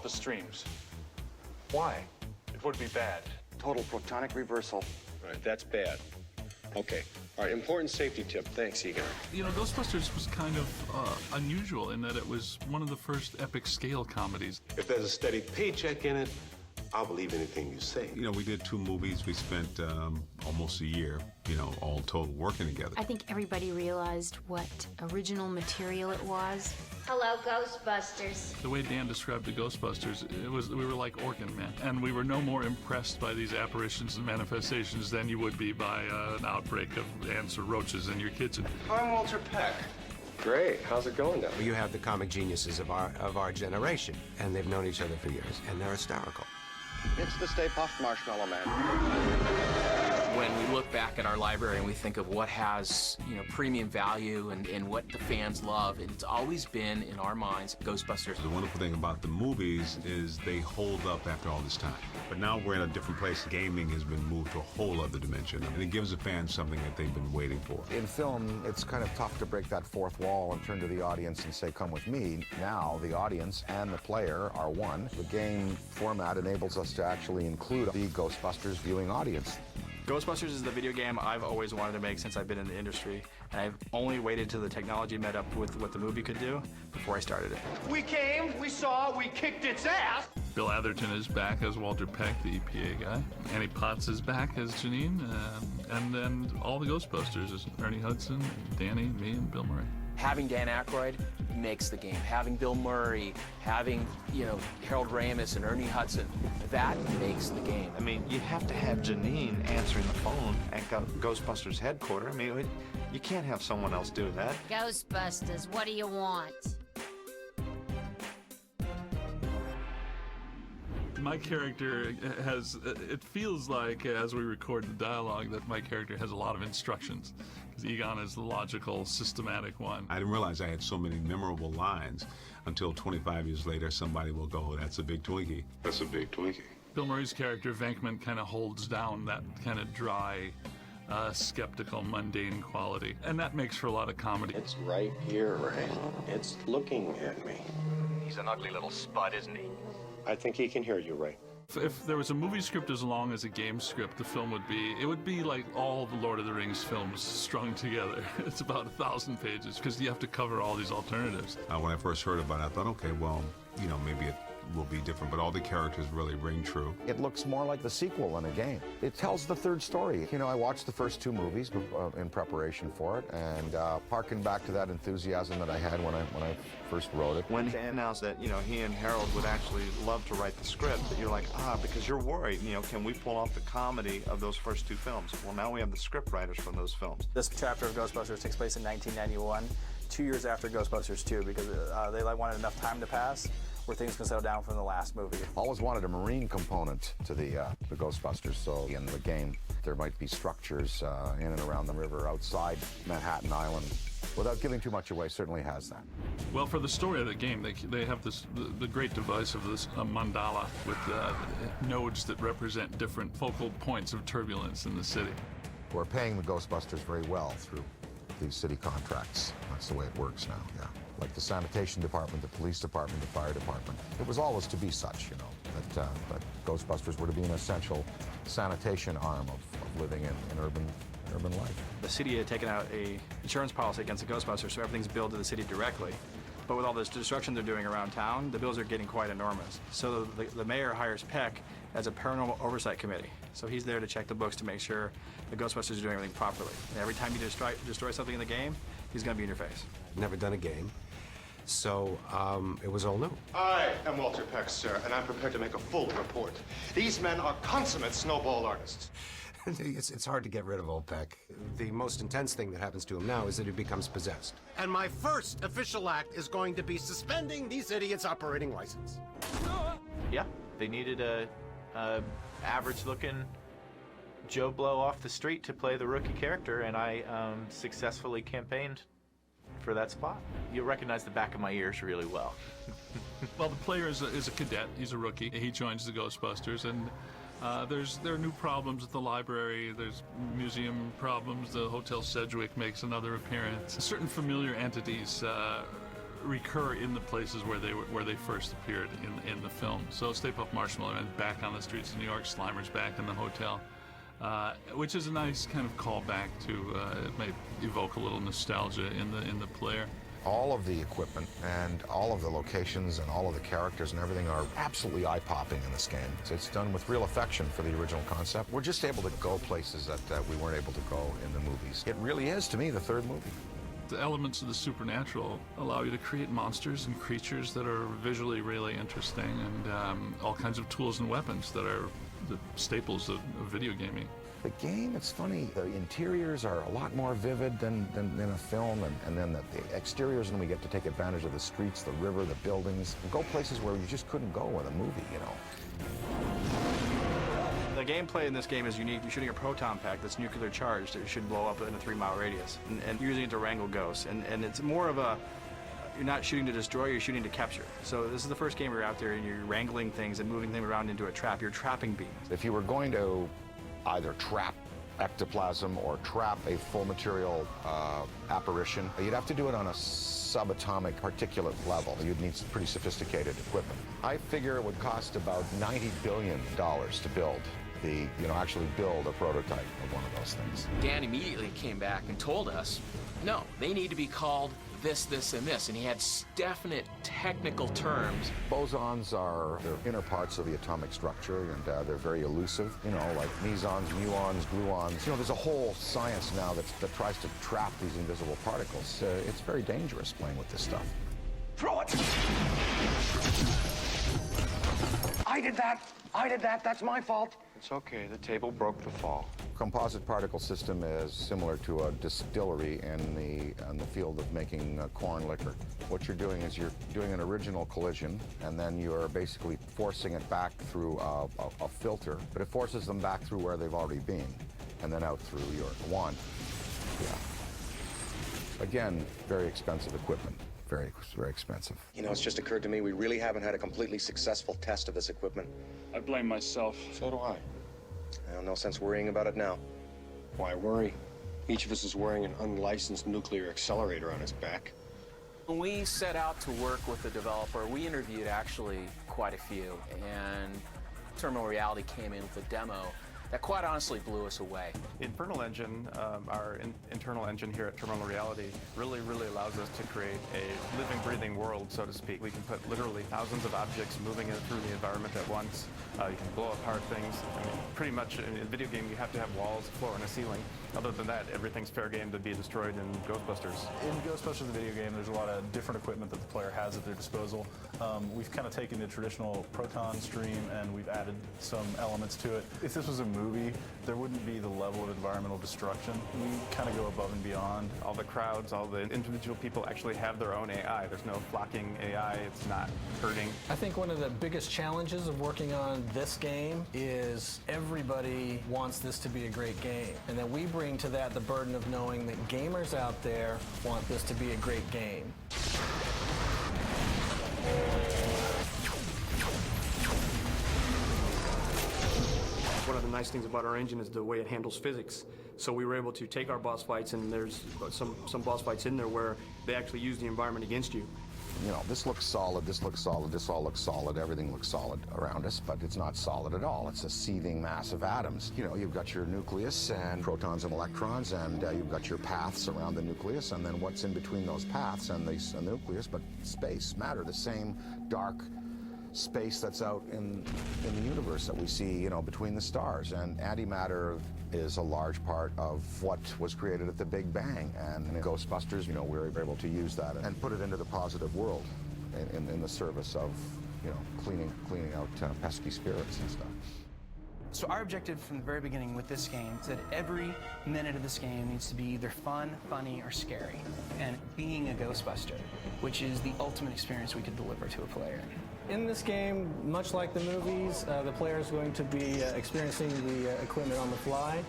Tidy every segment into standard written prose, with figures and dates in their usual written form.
the streams. Why? It would be bad. Total protonic reversal. All right, that's bad. Okay. All right, important safety tip. Thanks, Egon. You know, Ghostbusters was kind of unusual in that it was one of the first epic scale comedies. If there's a steady paycheck in it, I'll believe anything you say. You know, we did 2 movies. We spent almost a year, all total working together. I think everybody realized what original material it was. Hello, Ghostbusters. The way Dan described the Ghostbusters, we were like organ men, and we were no more impressed by these apparitions and manifestations than you would be by an outbreak of ants or roaches in your kitchen. I'm Walter Peck. Great. How's it going down? You have the comic geniuses of our generation, and they've known each other for years, and they're hysterical. It's the Stay Puft Marshmallow Man. When we look back at our library and we think of what has, premium value and what the fans love, it's always been, in our minds, Ghostbusters. The wonderful thing about the movies is they hold up after all this time. But now we're in a different place. Gaming has been moved to a whole other dimension, and it gives the fans something that they've been waiting for. In film, it's kind of tough to break that fourth wall and turn to the audience and say, come with me. Now, the audience and the player are one. The game format enables us to actually include the Ghostbusters viewing audience. Ghostbusters is the video game I've always wanted to make since I've been in the industry, and I've only waited till the technology met up with what the movie could do before I started it. We came, we saw, we kicked its ass. Bill Atherton is back as Walter Peck, the EPA guy. Annie Potts is back as Janine, and then all the Ghostbusters is Ernie Hudson, Danny, me, and Bill Murray. Having Dan Aykroyd makes the game. Having Bill Murray, having, Harold Ramis and Ernie Hudson, that makes the game. I mean, you have to have Janine answering the phone at Ghostbusters headquarters. I mean, you can't have someone else do that. Ghostbusters, what do you want? My character it feels like, as we record the dialogue, that my character has a lot of instructions. Because Egon is the logical, systematic one. I didn't realize I had so many memorable lines until 25 years later somebody will go, that's a big Twinkie. That's a big Twinkie. Bill Murray's character, Venkman, kind of holds down that kind of dry, skeptical, mundane quality. And that makes for a lot of comedy. It's right here, right? It's looking at me. He's an ugly little spud, isn't he? I think he can hear you, Ray. If there was a movie script as long as a game script, the film would be like all the Lord of the Rings films strung together. It's about 1,000 pages because you have to cover all these alternatives. When I first heard about it, I thought, okay, well, maybe it will be different, but all the characters really ring true. It looks more like the sequel than a game. It tells the third story. I watched the first 2 movies in preparation for it, and harken back to that enthusiasm that I had when I first wrote it. When Dan announced that, he and Harold would actually love to write the script, that you're like, because you're worried, can we pull off the comedy of those first 2 films? Well, now we have the script writers from those films. This chapter of Ghostbusters takes place in 1991, 2 years after Ghostbusters 2, because they wanted enough time to pass where things can settle down from the last movie. Always wanted a marine component to the Ghostbusters, so in the game there might be structures in and around the river outside Manhattan Island. Without giving too much away, certainly has that. Well, for the story of the game, they have the great device of this mandala with nodes that represent different focal points of turbulence in the city. We're paying the Ghostbusters very well through these city contracts. That's the way it works now, yeah. Like the sanitation department, the police department, the fire department. It was always to be such, that Ghostbusters were to be an essential sanitation arm of living in urban life. The city had taken out a insurance policy against the Ghostbusters, so everything's billed to the city directly. But with all this destruction they're doing around town, the bills are getting quite enormous. So the mayor hires Peck as a paranormal oversight committee. So he's there to check the books to make sure the Ghostbusters are doing everything properly. And every time you destroy something in the game, he's going to be in your face. Never done a game, so it was all new. I am Walter Peck, sir, and I'm prepared to make a full report. These men are consummate snowball artists. It's hard to get rid of old Peck. The most intense thing that happens to him now is that he becomes possessed. And my first official act is going to be suspending these idiots' operating license. Yeah, they needed a average-looking Joe Blow off the street to play the rookie character, and I successfully campaigned for that spot. You'll recognize the back of my ears really well. Well, the player is a cadet. He's a rookie. He joins the Ghostbusters, and there are new problems at the library. There's museum problems. The Hotel Sedgwick makes another appearance. Certain familiar entities recur in the places where they first appeared in the film. So Stay Puft Marshmallow Man back on the streets of New York, Slimer's back in the hotel, which is a nice kind of callback to it may evoke a little nostalgia in the player. All of the equipment and all of the locations and all of the characters and everything are absolutely eye-popping in this game. It's done with real affection for the original concept. We're just able to go places that we weren't able to go in the movies. It really is, to me, the third movie. The elements of the supernatural allow you to create monsters and creatures that are visually really interesting, and all kinds of tools and weapons that are the staples of video gaming. The game, it's funny, the interiors are a lot more vivid than a film, and then the exteriors, and we get to take advantage of the streets, the river, the buildings, and go places where you just couldn't go in a movie, you know. The gameplay in this game is unique. You're shooting a proton pack that's nuclear charged. It should blow up in a 3-mile radius, and you're using it to wrangle ghosts, and it's more of a, you're not shooting to destroy, you're shooting to capture. So this is the first game where you're out there and you're wrangling things and moving things around into a trap. You're trapping beings. If you were going to either trap ectoplasm or trap a full material apparition, you'd have to do it on a subatomic particulate level. You'd need some pretty sophisticated equipment. I figure it would cost about $90 billion to build actually build a prototype of one of those things. Dan immediately came back and told us, no, they need to be called this, this, and this, and he had definite technical terms. Bosons are the inner parts of the atomic structure, and they're very elusive, like mesons, muons, gluons. There's a whole science now that tries to trap these invisible particles. It's very dangerous playing with this stuff. Throw it! I did that, that's my fault. It's okay. The table broke to fall. Composite particle system is similar to a distillery in the field of making corn liquor. What you're doing is you're doing an original collision, and then you're basically forcing it back through a filter, but it forces them back through where they've already been, and then out through your wand. Yeah. Again, very expensive equipment. Very, very expensive. It's just occurred to me we really haven't had a completely successful test of this equipment. I blame myself. So do I. No sense worrying about it now. Why worry? Each of us is wearing an unlicensed nuclear accelerator on his back. When we set out to work with the developer, we interviewed actually quite a few, and Terminal Reality came in with a demo that quite honestly blew us away. Infernal Engine, our internal engine here at Terminal Reality, really allows us to create a living, breathing world, so to speak. We can put literally thousands of objects moving through the environment at once. You can blow apart things. Pretty much in a video game, you have to have walls, a floor, and a ceiling. Other than that, everything's fair game to be destroyed in Ghostbusters. In Ghostbusters, the video game, there's a lot of different equipment that the player has at their disposal. We've kind of taken the traditional proton stream and we've added some elements to it. If this was a movie, there wouldn't be the level of environmental destruction. We kind of go above and beyond. All the crowds, all the individual people actually have their own AI. There's no flocking AI. It's not hurting. I think one of the biggest challenges of working on this game is everybody wants this to be a great game. And then we bring to that the burden of knowing that gamers out there want this to be a great game. One of the nice things about our engine is the way it handles physics. So we were able to take our boss fights, and there's some boss fights in there where they actually use the environment against you. This looks solid, this looks solid, this all looks solid, everything looks solid around us, but it's not solid at all. It's a seething mass of atoms. You've got your nucleus and protons and electrons, and you've got your paths around the nucleus, and then what's in between those paths and the nucleus, but space, matter, the same dark space that's out in the universe that we see, between the stars. And antimatter is a large part of what was created at the Big Bang. And in Ghostbusters, we were able to use that and put it into the positive world in the service of, cleaning out pesky spirits and stuff. So our objective from the very beginning with this game is that every minute of this game needs to be either fun, funny, or scary. And being a Ghostbuster, which is the ultimate experience we could deliver to a player. In this game, much like the movies, the player is going to be experiencing the equipment on the fly.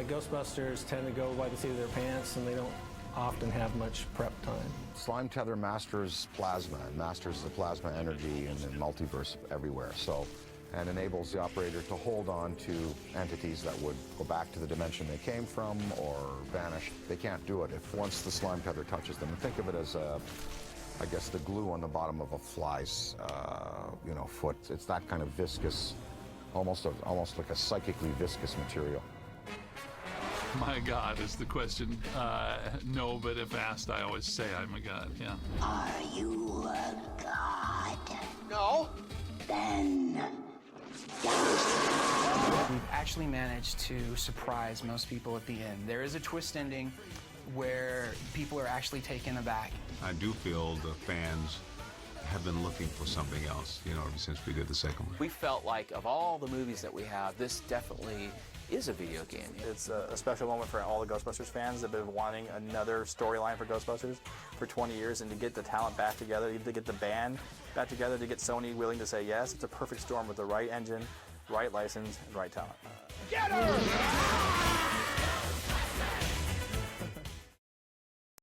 Ghostbusters tend to go by the seat of their pants, and they don't often have much prep time. Slime Tether masters plasma and masters the plasma energy in the multiverse everywhere. And enables the operator to hold on to entities that would go back to the dimension they came from or vanish. They can't do it if once the slime tether touches them. And think of it as I guess, the glue on the bottom of a fly's, foot. It's that kind of viscous, almost like a psychically viscous material. My God is the question. No, but if asked, I always say I'm a god. Yeah. Are you a god? No. Then We've actually managed to surprise most people at the end. There is a twist ending where people are actually taken aback. I do feel the fans have been looking for something else, ever since we did the second one. We felt like of all the movies that we have, this definitely is a video game. It's a special moment for all the Ghostbusters fans that have been wanting another storyline for Ghostbusters for 20 years, and to get the talent back together, to get the band back together, to get Sony willing to say yes, it's a perfect storm with the right engine, right license, and right talent. Get her!